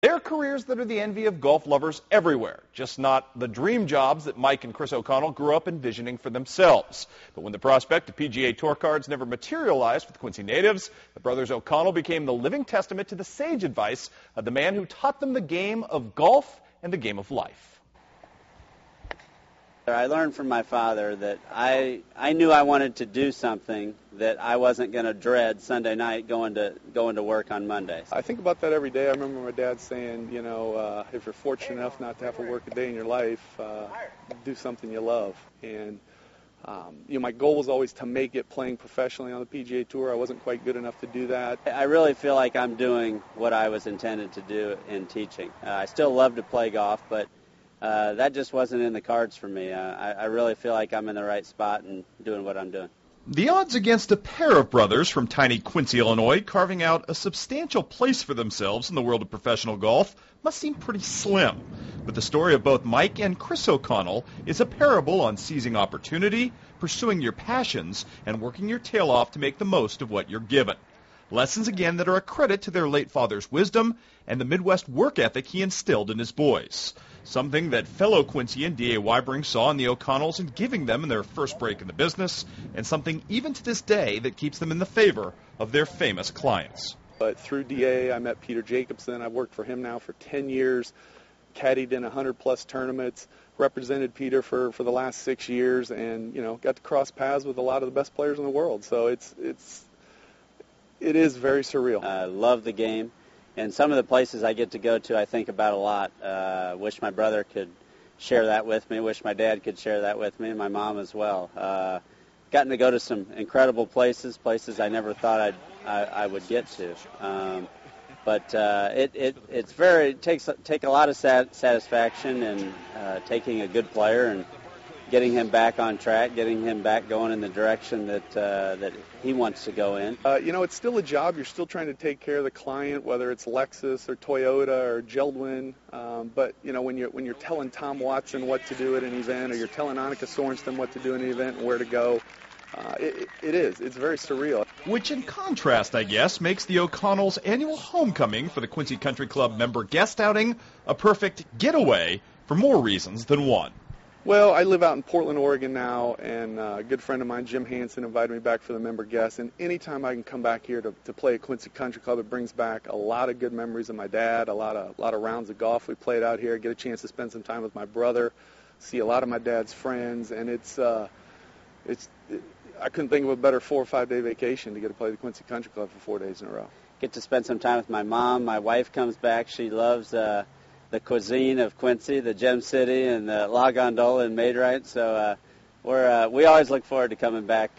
They're careers that are the envy of golf lovers everywhere, just not the dream jobs that Mike and Chris O'Connell grew up envisioning for themselves. But when the prospect of PGA Tour cards never materialized for the Quincy natives, the brothers O'Connell became the living testament to the sage advice of the man who taught them the game of golf and the game of life. I learned from my father that I knew I wanted to do something that I wasn't going to dread Sunday night going to work on Monday. I think about that every day. I remember my dad saying, if you're fortunate enough not to have to work a day in your life, do something you love. And my goal was always to make it playing professionally on the PGA Tour. I wasn't quite good enough to do that. I really feel like I'm doing what I was intended to do in teaching. I still love to play golf, but that just wasn't in the cards for me. I really feel like I'm in the right spot and doing what I'm doing. The odds against a pair of brothers from tiny Quincy, Illinois, carving out a substantial place for themselves in the world of professional golf must seem pretty slim. But the story of both Mike and Chris O'Connell is a parable on seizing opportunity, pursuing your passions, and working your tail off to make the most of what you're given. Lessons, again, that are a credit to their late father's wisdom and the Midwest work ethic he instilled in his boys. Something that fellow Quincy D.A. Weibring saw in the O'Connells in giving them in their first break in the business, and something even to this day that keeps them in the favor of their famous clients. But through D.A., I met Peter Jacobsen. I've worked for him now for 10 years, caddied in 100-plus tournaments, represented Peter for the last 6 years, and, got to cross paths with a lot of the best players in the world. So it is very surreal. I love the game. And some of the places I get to go to, I think about a lot. Wish my brother could share that with me. Wish my dad could share that with me, and my mom as well. Gotten to go to some incredible places I never thought I would get to. But it takes a lot of satisfaction in taking a good player and getting him back on track, getting him back going in the direction that he wants to go in. It's still a job. You're still trying to take care of the client, whether it's Lexus or Toyota or Geldwin. But when you're telling Tom Watson what to do at an event, or you're telling Annika Sorensen what to do in an event and where to go, it's very surreal. Which, in contrast, I guess, makes the O'Connells' annual homecoming for the Quincy Country Club member guest outing a perfect getaway for more reasons than one. Well, I live out in Portland, Oregon now, and a good friend of mine, Jim Hansen, invited me back for the member guest. And anytime I can come back here to play at Quincy Country Club, it brings back a lot of good memories of my dad, a lot of rounds of golf we played out here, get a chance to spend some time with my brother, see a lot of my dad's friends, and I couldn't think of a better 4 or 5 day vacation to get to play the Quincy Country Club for 4 days in a row. Get to spend some time with my mom. My wife comes back. She loves the cuisine of Quincy, the Gem City, and the La Gondola and Maid-Rite. So we always look forward to coming back